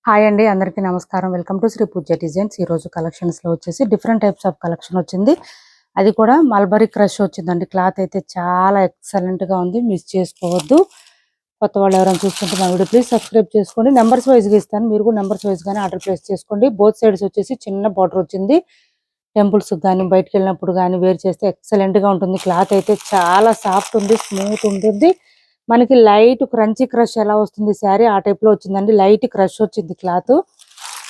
Hi అండి, అందరికీ నమస్కారం. Welcome to Shri Pooja designs. ఈరోజు కలెక్షన్స్లో వచ్చేసి డిఫరెంట్ టైప్స్ ఆఫ్ కలెక్షన్ వచ్చింది. అది కూడా మల్బరీ క్రష్ వచ్చిందండి. క్లాత్ అయితే చాలా ఎక్సలెంట్గా ఉంది, మిస్ చేసుకోవద్దు. కొత్త వాళ్ళు ఎవరైనా చూసుకుంటే మా వీడియో ప్లీజ్ సబ్స్క్రైబ్ చేసుకోండి. నెంబర్స్ వైజ్గా ఇస్తాను, మీరు కూడా నెంబర్స్ వైజ్గానే ఆర్డర్ ప్లేస్ చేసుకోండి. బోత్ సైడ్స్ వచ్చేసి చిన్న బార్డర్ వచ్చింది. టెంపుల్స్ కానీ బయటకు వెళ్ళినప్పుడు కానీ వేర్ చేస్తే ఎక్సలెంట్గా ఉంటుంది. క్లాత్ అయితే చాలా సాఫ్ట్ ఉంది, స్మూత్ ఉంటుంది. మనకి లైట్ క్రంచీ క్రష్ ఎలా వస్తుంది శారీ ఆ టైప్ లో వచ్చిందండి. లైట్ క్రష్ వచ్చింది, క్లాత్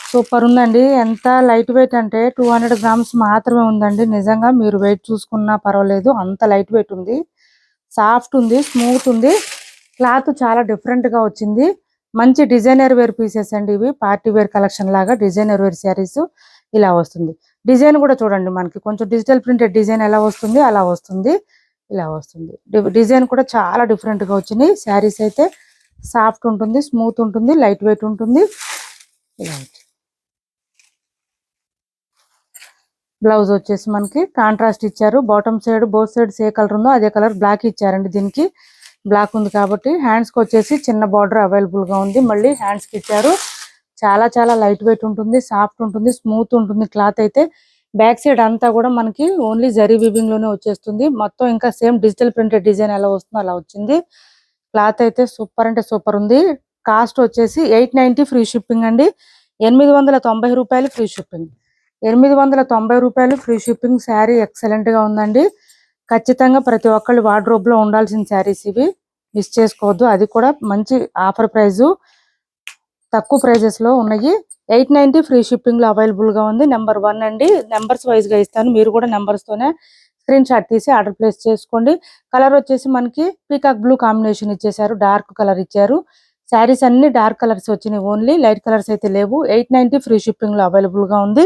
సూపర్ ఉందండి. ఎంత లైట్ వెయిట్ అంటే 200 గ్రామ్స్ మాత్రమే ఉందండి. నిజంగా మీరు వెయిట్ చూసుకున్నా పర్వాలేదు, అంత లైట్ వెయిట్ ఉంది. సాఫ్ట్ ఉంది, స్మూత్ ఉంది. క్లాత్ చాలా డిఫరెంట్ గా వచ్చింది. మంచి డిజైనర్ వేర్ పీసెస్ అండి ఇవి. పార్టీ వేర్ కలెక్షన్ లాగా డిజైనర్ వేర్ శారీస్ ఇలా వస్తుంది. డిజైన్ కూడా చూడండి, మనకి కొంచెం డిజిటల్ ప్రింటెడ్ డిజైన్ ఎలా వస్తుంది అలా వస్తుంది. ఇలా వస్తుంది. డిజైన్ కూడా చాలా డిఫరెంట్ గా వచ్చినాయి. శారీస్ అయితే సాఫ్ట్ ఉంటుంది, స్మూత్ ఉంటుంది, లైట్ వెయిట్ ఉంటుంది. ఇలా బ్లౌజ్ వచ్చేసి మనకి కాంట్రాస్ట్ ఇచ్చారు. బాటమ్ సైడ్ బోత్ సైడ్స్ ఏ కలర్ ఉందో అదే కలర్ బ్లాక్ ఇచ్చారండి. దీనికి బ్లాక్ ఉంది కాబట్టి హ్యాండ్స్ కి వచ్చేసి చిన్న బార్డర్ అవైలబుల్ గా ఉంది. మళ్ళీ హ్యాండ్స్ కి ఇచ్చారు. చాలా చాలా లైట్ వెయిట్ ఉంటుంది, సాఫ్ట్ ఉంటుంది, స్మూత్ ఉంటుంది. క్లాత్ అయితే బ్యాక్ సైడ్ అంతా కూడా మనకి ఓన్లీ జరీ వీవింగ్ లోనే వచ్చేస్తుంది. మొత్తం ఇంకా సేమ్ డిజిటల్ ప్రింటెడ్ డిజైన్ ఎలా వస్తుందో అలా వచ్చింది. క్లాత్ అయితే సూపర్ అంటే సూపర్ ఉంది. కాస్ట్ వచ్చేసి 890 ఫ్రీ షిప్పింగ్ అండి. 890 రూపాయలు ఫ్రీ షిప్పింగ్. 890 రూపాయలు ఫ్రీ షిప్పింగ్. శారీ ఎక్సలెంట్ గా ఉందండి. ఖచ్చితంగా ప్రతి ఒక్కళ్ళు వార్డ్రోబ్ లో ఉండాల్సిన శారీస్ ఇవి, మిస్ చేసుకోవద్దు. అది కూడా మంచి ఆఫర్ ప్రైస్, తక్కువ ప్రైజెస్ లో ఉన్నాయి. 890 ఫ్రీ షిప్పింగ్ లో అవైలబుల్ గా ఉంది. నెంబర్ 1 అండి. నెంబర్స్ వైజ్ గా ఇస్తాను, మీరు కూడా నెంబర్స్ తోనే స్క్రీన్ షాట్ తీసి ఆర్డర్ ప్లేస్ చేసుకోండి. కలర్ వచ్చేసి మనకి పీకాక్ బ్లూ కాంబినేషన్ ఇచ్చేసారు, డార్క్ కలర్ ఇచ్చారు. శారీస్ అన్ని డార్క్ కలర్స్ వచ్చినాయి, ఓన్లీ లైట్ కలర్స్ అయితే లేవు. 890 ఫ్రీ షిప్పింగ్ లో అవైలబుల్ గా ఉంది.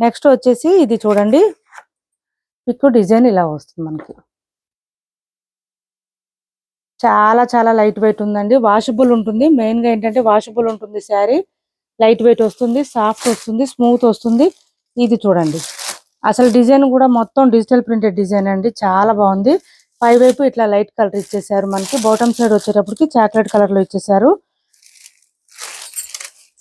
నెక్స్ట్ వచ్చేసి ఇది చూడండి, పిక్ డిజైన్ ఇలా వస్తుంది మనకి. చాలా చాలా లైట్ వెయిట్ ఉందండి. వాషబుల్ ఉంటుంది. మెయిన్ గా ఏంటంటే వాషబుల్ ఉంటుంది. శారీ లైట్ వెయిట్ వస్తుంది, సాఫ్ట్ వస్తుంది, స్మూత్ వస్తుంది. ఇది చూడండి, అసలు డిజైన్ కూడా మొత్తం డిజిటల్ ప్రింటెడ్ డిజైన్ అండి. చాలా బాగుంది. పై వైపు ఇట్లా లైట్ కలర్ ఇచ్చేసారు. మనకి బాటమ్ సైడ్ వచ్చేటప్పటికి చాక్లెట్ కలర్ లో ఇచ్చేసారు.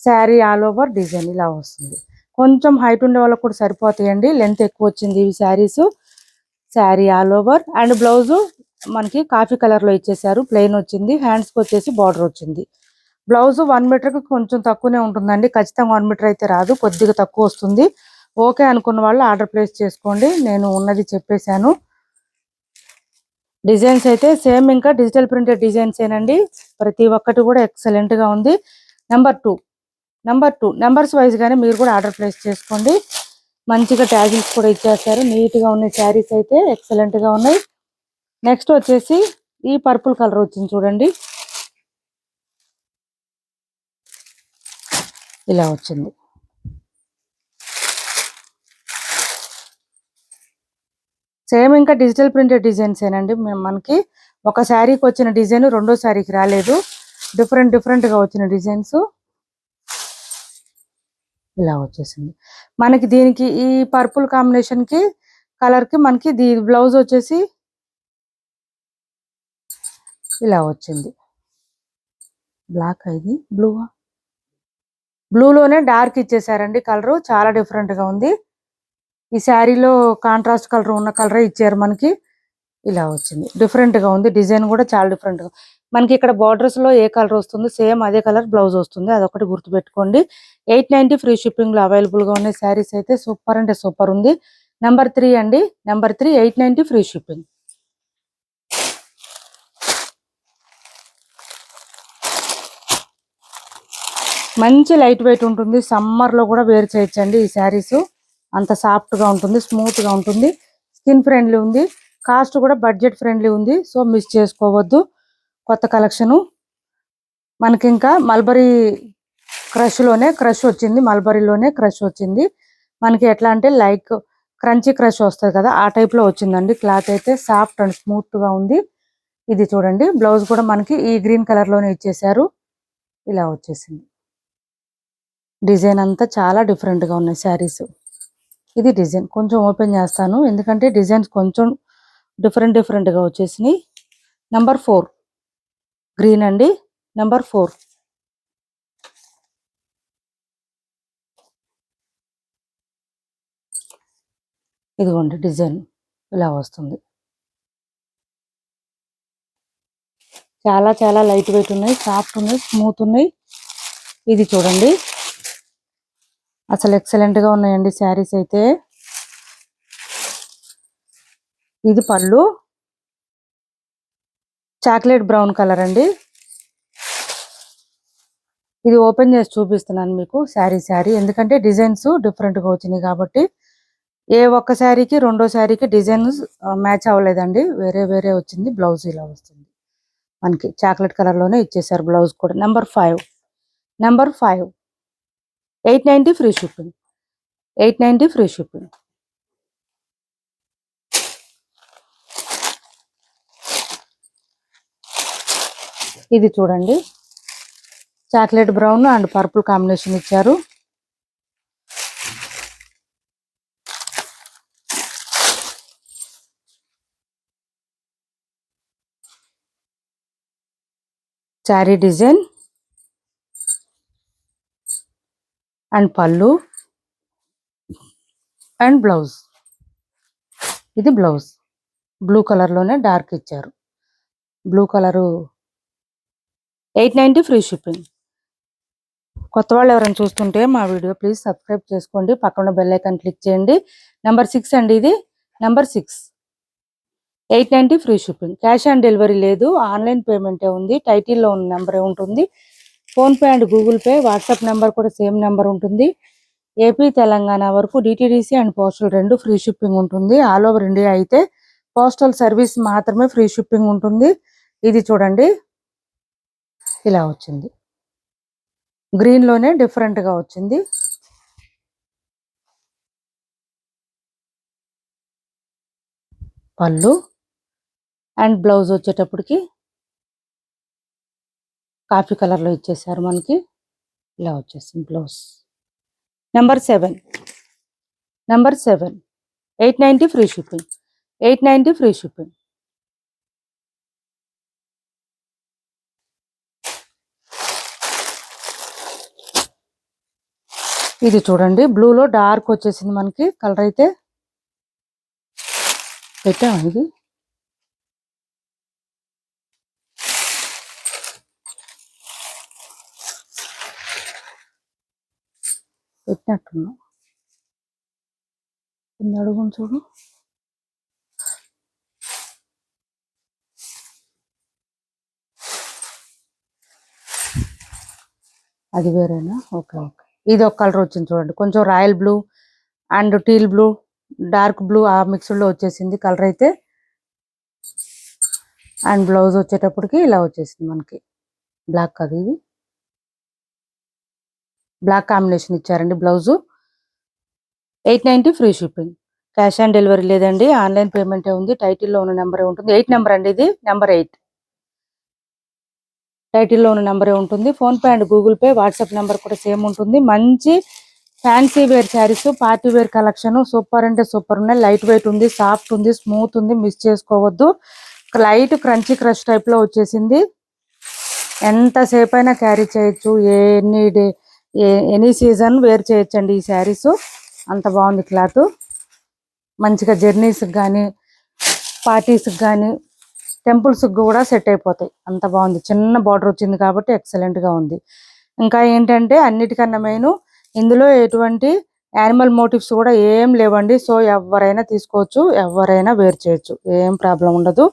శారీ ఆల్ ఓవర్ డిజైన్ ఇలా వస్తుంది. కొంచెం హైట్ ఉండే వాళ్ళకి కూడా సరిపోతాయండి, లెంత్ ఎక్కువ వచ్చింది ఇవి saris. Sari all over and blouse మనకి కాఫీ కలర్ లో ఇచ్చేసారు, ప్లెయిన్ వచ్చింది. హ్యాండ్స్ కి వచ్చేసి బార్డర్ వచ్చింది. బ్లౌజ్ 1 మీటర్ కి కొంచెం తక్కువనే ఉంటుందండి. ఖచ్చితంగా 1 మీటర్ అయితే రాదు, కొద్దిగా తక్కువ వస్తుంది. ఓకే అనుకున్న వాళ్ళు ఆర్డర్ ప్లేస్ చేసుకోండి, నేను ఉన్నది చెప్పేశాను. డిజైన్స్ అయితే సేమ్ ఇంకా డిజిటల్ ప్రింటెడ్ డిజైన్స్ ఏనండి. ప్రతి ఒక్కటి కూడా ఎక్సలెంట్ గా ఉంది. నెంబర్ 2 నెంబర్స్ వైజ్ గానే మీరు కూడా ఆర్డర్ ప్లేస్ చేసుకోండి. మంచిగా ట్యాగిల్స్ కూడా ఇచ్చేస్తారు. నీట్ గా ఉన్నాయి శారీస్ అయితే, ఎక్సలెంట్ గా ఉన్నాయి. నెక్స్ట్ వచ్చేసి ఈ పర్పుల్ కలర్ వచ్చింది చూడండి, ఇలా వచ్చింది. సేమ్ ఇంకా డిజిటల్ ప్రింటెడ్ డిజైన్స్ ఏనండి. మనకి ఒక శారీకి వచ్చిన డిజైన్ రెండో శారీకి రాలేదు. డిఫరెంట్ డిఫరెంట్ గా వచ్చిన డిజైన్స్ ఇలా వచ్చేసింది మనకి. దీనికి ఈ పర్పుల్ కాంబినేషన్ కి కలర్ కి మనకి బ్లౌజ్ వచ్చేసి ఇలా వచ్చింది. బ్లాక్ ఇది బ్లూలోనే డార్క్ ఇచ్చేసారండి. కలర్ చాలా డిఫరెంట్ గా ఉంది. ఈ శారీలో కాంట్రాస్ట్ కలర్ ఉన్న కలరే ఇచ్చారు మనకి. ఇలా వచ్చింది, డిఫరెంట్ గా ఉంది. డిజైన్ కూడా చాలా డిఫరెంట్ గా మనకి. ఇక్కడ బార్డర్స్ లో ఏ కలర్ వస్తుంది సేమ్ అదే కలర్ బ్లౌజ్ వస్తుంది, అదొకటి గుర్తుపెట్టుకోండి. 890 ఫ్రీ షిప్పింగ్ లో అవైలబుల్ గా ఉన్నాయి. శారీస్ అయితే సూపర్ అంటే సూపర్ ఉంది. నెంబర్ 3 అండి. Number 3 890 free shipping. మంచి లైట్ వెయిట్ ఉంటుంది. సమ్మర్ లో కూడా వేర్ చేయొచ్చండి ఈ శారీస్. అంత సాఫ్ట్ గా ఉంటుంది, స్మూత్ గా ఉంటుంది, స్కిన్ ఫ్రెండ్లీ ఉంది. కాస్ట్ కూడా బడ్జెట్ ఫ్రెండ్లీ ఉంది, సో మిస్ చేసుకోవద్దు. కొత్త కలెక్షను మనకి. ఇంకా మల్బరీ క్రష్ వచ్చింది. మల్బరీలోనే క్రష్ వచ్చింది మనకి. ఎట్లా అంటే లైక్ క్రంచీ క్రష్ వస్తుంది కదా, ఆ టైప్ లో వచ్చిందండి. క్లాత్ అయితే సాఫ్ట్ అండ్ స్మూత్ గా ఉంది. ఇది చూడండి, బ్లౌజ్ కూడా మనకి ఈ గ్రీన్ కలర్ లోనే ఇచ్చేసారు. ఇలా వచ్చేసింది. డిజైన్ అంతా చాలా డిఫరెంట్ గా ఉన్నాయి శారీస్. ఇది డిజైన్ కొంచెం ఓపెన్ చేస్తాను, ఎందుకంటే డిజైన్స్ కొంచెం డిఫరెంట్ డిఫరెంట్ గా వచ్చేసినాయి. నెంబర్ 4 గ్రీన్ అండి. నెంబర్ 4 ఇదిగోండి డిజైన్ ఇలా వస్తుంది. చాలా చాలా లైట్ వెయిట్ ఉన్నాయి, సాఫ్ట్ ఉన్నాయి, స్మూత్ ఉన్నాయి. ఇది చూడండి అసలు ఎక్సలెంట్ గా ఉన్నాయండి శారీస్ అయితే. ఇది పళ్ళు చాక్లెట్ బ్రౌన్ కలర్ అండి. ఇది ఓపెన్ చేసి చూపిస్తున్నాను మీకు శారీ ఎందుకంటే డిజైన్స్ డిఫరెంట్ గా వచ్చినాయి కాబట్టి. ఏ ఒక్క శారీకి రెండో శారీకి డిజైన్ మ్యాచ్ అవ్వలేదండి, వేరే వేరే వచ్చింది. బ్లౌజ్ ఇలా వస్తుంది మనకి, చాక్లెట్ కలర్ లోనే ఇచ్చేసారు బ్లౌజ్ కూడా. Number 5 890 free shipping. 890 free shipping. ఇది చూడండి chocolate brown and purple combination ఇచ్చారు. శారీ డిజైన్ అండ్ పళ్ళు అండ్ బ్లౌజ్. ఇది బ్లౌజ్ బ్లూ కలర్ లోనే డార్క్ ఇచ్చారు. Blue colour 890 free shipping. కొత్త వాళ్ళు ఎవరైనా చూస్తుంటే మా వీడియో ప్లీజ్ సబ్స్క్రైబ్ చేసుకోండి, పక్కన బెల్ ఐకాన్ క్లిక్ చేయండి. నెంబర్ 6 అండి, ఇది number 6. 890 free shipping. Cash on delivery లేదు, ఆన్లైన్ పేమెంటే ఉంది. టైటిల్లో ఉన్న నెంబరే ఉంటుంది. PhonePe and Google Pay, WhatsApp number కూడా సేమ్ నెంబర్ ఉంటుంది. ఏపీ తెలంగాణ వరకు DTDC and postal 2 free shipping ఉంటుంది. ఆల్ ఓవర్ ఇండియా అయితే పోస్టల్ సర్వీస్ మాత్రమే ఫ్రీ షిప్పింగ్ ఉంటుంది. ఇది చూడండి ఇలా వచ్చింది, గ్రీన్ లోనే డిఫరెంట్ గా వచ్చింది. పళ్ళు అండ్ బ్లౌజ్ వచ్చేటప్పటికి కాఫీ కలర్ లో ఇచ్చేసారు మనకి, ఇలా వచ్చేసింది blouse. Number 7 890 free shipping. 890 free shipping. ఇది చూడండి బ్లూలో డార్క్ వచ్చేసింది మనకి కలర్ అయితే. పెట్టాము ఇది, పెట్టినట్టున్నాం అడుగు చూడు. అది వేరేనా? Okay okay. ఇది ఒక కలర్ వచ్చింది చూడండి, కొంచెం royal blue and teal blue, dark blue ఆ మిక్స్డ్లో వచ్చేసింది కలర్ అయితే. అండ్ బ్లౌజ్ వచ్చేటప్పటికి ఇలా వచ్చేసింది మనకి, బ్లాక్ అది, ఇది బ్లాక్ కాంబినేషన్ ఇచ్చారండి blouse. 890 free shipping. Cash on delivery లేదండి, ఆన్లైన్ పేమెంటే ఉంది. టైటిల్లో ఉన్న నెంబరే ఉంటుంది. 8 నెంబర్ అండి, ఇది నెంబర్ 8. టైటిల్లో ఉన్న నెంబరే ఉంటుంది. PhonePe and Google Pay, WhatsApp number కూడా సేమ్ ఉంటుంది. మంచి fancy wear saris, party wear collection super అంటే సూపర్ ఉన్నాయి. లైట్ వెయిట్ ఉంది, సాఫ్ట్ ఉంది, స్మూత్ ఉంది, మిస్ చేసుకోవద్దు. లైట్ క్రంచీ క్రష్ టైప్ లో వచ్చేసింది. ఎంతసేపు అయినా క్యారీ చేయొచ్చు, any day any season wear చేయొచ్చండి ఈ శారీస్. అంత బాగుంది క్లాత్. మంచిగా జర్నీస్కి కానీ పార్టీస్కి కానీ టెంపుల్స్కి కూడా సెట్ అయిపోతాయి, అంత బాగుంది. చిన్న బార్డర్ వచ్చింది కాబట్టి ఎక్సలెంట్గా ఉంది. ఇంకా ఏంటంటే అన్నిటికన్నా మెయిన్ ఇందులో ఎటువంటి యానిమల్ మోటివ్స్ కూడా ఏం లేవండి. సో ఎవరైనా తీసుకోవచ్చు, ఎవరైనా వేర్ చేయొచ్చు, ఏం ప్రాబ్లం ఉండదు.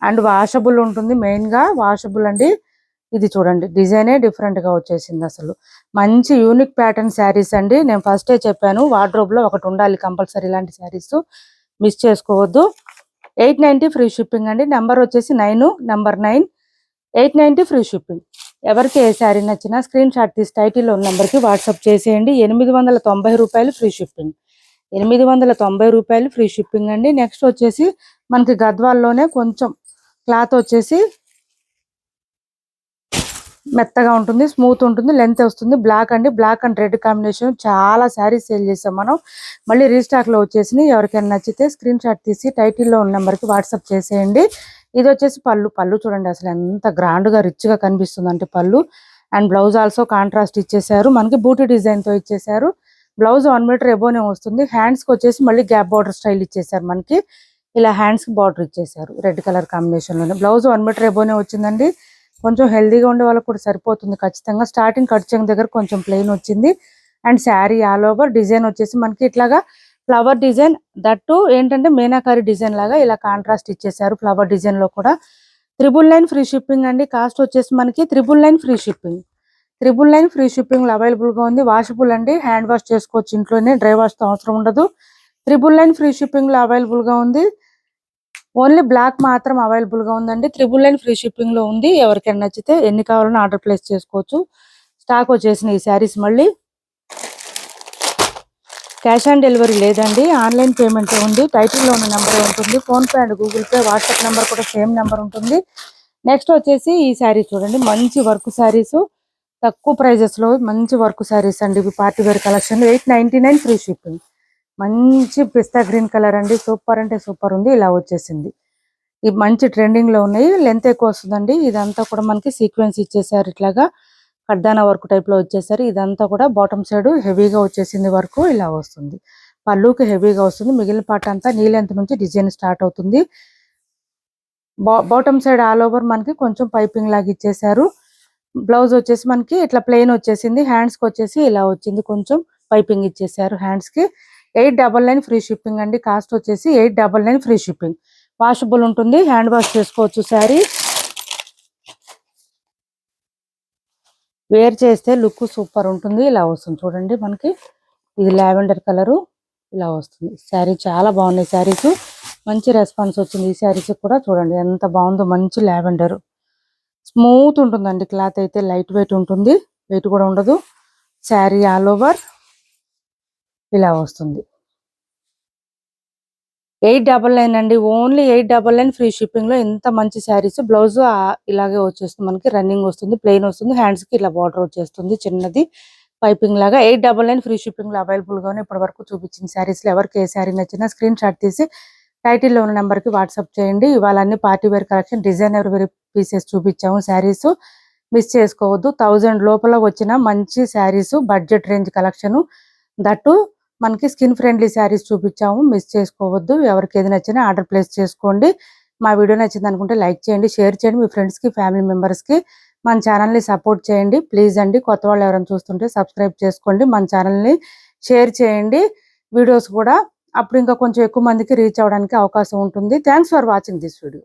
అండ్ వాషబుల్ ఉంటుంది, మెయిన్గా వాషబుల్ అండి. ఇది చూడండి డిజైనే డిఫరెంట్గా వచ్చేసింది. అసలు మంచి యూనిక్ ప్యాటర్న్ శారీస్ అండి. నేను ఫస్టే చెప్పాను వార్డ్రోబ్లో ఒకటి ఉండాలి కంపల్సరీ, ఇలాంటి శారీస్ మిస్ చేసుకోవద్దు. 890 ఫ్రీ షిప్పింగ్ అండి. నెంబర్ వచ్చేసి 9, నెంబర్ 9. 890 free shipping. ఎవరికి ఏ శారీ నచ్చినా స్క్రీన్ షాట్ తీసి టైటిల్లో ఉన్న నెంబర్కి వాట్సాప్ చేసేయండి. 890 రూపాయలు ఫ్రీ షిప్పింగ్. 890 రూపాయలు ఫ్రీ షిప్పింగ్ అండి. నెక్స్ట్ వచ్చేసి మనకి గద్వాల్లోనే కొంచెం క్లాత్ వచ్చేసి మెత్తగా ఉంటుంది, స్మూత్ ఉంటుంది, లెంత్ వస్తుంది. బ్లాక్ అండి, బ్లాక్ అండ్ రెడ్ కాంబినేషన్ చాలా శారీస్ సేల్ చేసాం మనం. మళ్ళీ రీస్టాక్లో వచ్చేసి ఎవరికైనా నచ్చితే స్క్రీన్ షాట్ తీసి టైటిల్లో ఉన్న నెంబర్కి వాట్సాప్ చేసేయండి. ఇది వచ్చేసి పళ్ళు చూడండి అసలు ఎంత గ్రాండ్గా రిచ్గా కనిపిస్తుంది అంటే పళ్ళు. అండ్ బ్లౌజ్ ఆల్సో కాంట్రాస్ట్ ఇచ్చేసారు మనకి, బూటీ డిజైన్తో ఇచ్చేసారు. బ్లౌజ్ 1 మీటర్ ఎబోనే వస్తుంది. హ్యాండ్స్కి వచ్చేసి మళ్ళీ గ్యాప్ బార్డర్ స్టైల్ ఇచ్చేసారు మనకి. ఇలా హ్యాండ్స్కి బార్డర్ ఇచ్చేసారు రెడ్ కలర్ కాంబినేషన్లోనే. బ్లౌజ్ 1 మీటర్ ఎబోనే వచ్చిందండి. కొంచెం హెల్దీగా ఉండే వాళ్ళకి కూడా సరిపోతుంది ఖచ్చితంగా. స్టార్టింగ్ కట్ చెంగు దగ్గర కొంచెం ప్లెయిన్ వచ్చింది. And sari all over design వచ్చేసి మనకి ఇట్లాగా ఫ్లవర్ డిజైన్, దట్టు ఏంటంటే మీనాకారి డిజైన్ లాగా ఇలా కాంట్రాస్ట్ ఇచ్చేసారు. ఫ్లవర్ డిజైన్ లో కూడా 999 ఫ్రీ షిప్పింగ్ అండి. కాస్ట్ వచ్చేసి మనకి 999 free shipping. 999 free shipping available గా ఉంది. వాషబుల్ అండి, హ్యాండ్ వాష్ చేసుకోవచ్చు ఇంట్లోనే, డ్రై వాష్ తో అవసరం ఉండదు. 999 ఫ్రీ షిప్పింగ్ లో అవైలబుల్ గా ఉంది. ఓన్లీ బ్లాక్ మాత్రం అవైలబుల్ గా ఉందండి. 999 ఫ్రీ షిప్పింగ్ లో ఉంది. ఎవరికైనా నచ్చితే ఎన్ని కావాలన్నా ఆర్డర్ ప్లేస్ చేసుకోవచ్చు. స్టాక్ వచ్చేసిన ఈ శారీస్ మళ్ళీ క్యాష్ ఆన్ డెలివరీ లేదండి, ఆన్లైన్ పేమెంట్ ఉంది. టైటిల్లో ఉన్న నెంబర్ ఉంటుంది. PhonePe and Google Pay, WhatsApp number కూడా సేమ్ నెంబర్ ఉంటుంది. నెక్స్ట్ వచ్చేసి ఈ శారీస్ చూడండి, మంచి వర్క్ శారీస్, తక్కువ ప్రైజెస్ లో మంచి వర్క్ శారీస్ అండి. ఇవి party wear collection. 899 free shipping. మంచి పిస్తా గ్రీన్ కలర్ అండి, సూపర్ అంటే సూపర్ ఉంది. ఇలా వచ్చేసింది. ఇవి మంచి ట్రెండింగ్ లో ఉన్నాయి. లెంత్ ఎక్కువ వస్తుందండి. ఇదంతా కూడా మనకి సీక్వెన్స్ ఇచ్చేసారు, ఇట్లాగా కడ్దానా వర్క్ టైప్ లో వచ్చేసరి. ఇదంతా కూడా బాటమ్ సైడ్ హెవీగా వచ్చేసింది వర్క్, ఇలా వస్తుంది. పళ్ళుకి హెవీగా వస్తుంది. మిగిలిన పార్ట్ అంతా నీ లెంత్ నుంచి డిజైన్ స్టార్ట్ అవుతుంది. బాటమ్ సైడ్ ఆల్ ఓవర్ మనకి కొంచెం పైపింగ్ లాగా ఇచ్చేసారు. బ్లౌజ్ వచ్చేసి మనకి ఇట్లా ప్లెయిన్ వచ్చేసింది. హ్యాండ్స్ కి వచ్చేసి ఇలా వచ్చింది, కొంచెం పైపింగ్ ఇచ్చేసారు హ్యాండ్స్ కి. 899 ఫ్రీ షిప్పింగ్ అండి. కాస్ట్ వచ్చేసి 899 ఫ్రీ షిప్పింగ్. వాషబుల్ ఉంటుంది, హ్యాండ్ వాష్ చేసుకోవచ్చు. శారీ వేర్ చేస్తే లుక్ సూపర్ ఉంటుంది. ఇలా వస్తుంది చూడండి మనకి. ఇది లావెండర్ కలరు, ఇలా వస్తుంది. శారీ చాలా బాగున్నాయి శారీస్. మంచి రెస్పాన్స్ వచ్చింది ఈ శారీస్ కూడా. చూడండి ఎంత బాగుందో, మంచి లావెండర్. స్మూత్ ఉంటుందండి క్లాత్ అయితే, లైట్ వెయిట్ ఉంటుంది, వెయిట్ కూడా ఉండదు. శారీ ఆల్ ఓవర్ ఇలా వస్తుంది. 899 అండి, ఓన్లీ 899 ఫ్రీ షిప్పింగ్ లో ఇంత మంచి శారీస్. బ్లౌజ్ ఇలాగే వచ్చేస్తుంది మనకి, రన్నింగ్ వస్తుంది, ప్లెయిన్ వస్తుంది. హ్యాండ్స్ కి ఇలా బార్డర్ వచ్చేస్తుంది చిన్నది పైపింగ్ లాగా. 899 ఫ్రీ షిప్పింగ్ లో అవైలబుల్ గా ఇప్పటి వరకు చూపించిన శారీస్ లో ఎవరికి ఏ శారీ నచ్చినా స్క్రీన్ షాట్ తీసి టైటిల్లో ఉన్న నెంబర్ కి వాట్సాప్ చేయండి. ఇవాళ అన్ని party wear collection, designer wear pieces చూపించాము. శారీస్ మిస్ చేసుకోవద్దు. 1000 లోపల వచ్చిన మంచి saris, budget range collection, that మనకి స్కిన్ ఫ్రెండ్లీ శారీస్ చూపించాము. మిస్ చేసుకోవద్దు. ఎవరికి ఏది నచ్చినా ఆర్డర్ ప్లేస్ చేసుకోండి. మా వీడియో నచ్చింది అనుకుంటే లైక్ చేయండి, షేర్ చేయండి మీ ఫ్రెండ్స్ కి, ఫ్యామిలీ మెంబర్స్ కి. మన ఛానల్ని సపోర్ట్ చేయండి ప్లీజ్ అండి. కొత్త వాళ్ళు ఎవరైనా చూస్తుంటే సబ్స్క్రైబ్ చేసుకోండి, మన ఛానల్ని షేర్ చేయండి. వీడియోస్ కూడా అప్పుడు ఇంకా కొంచెం ఎక్కువ మందికి రీచ్ అవ్వడానికి అవకాశం ఉంటుంది. Thanks for watching this video.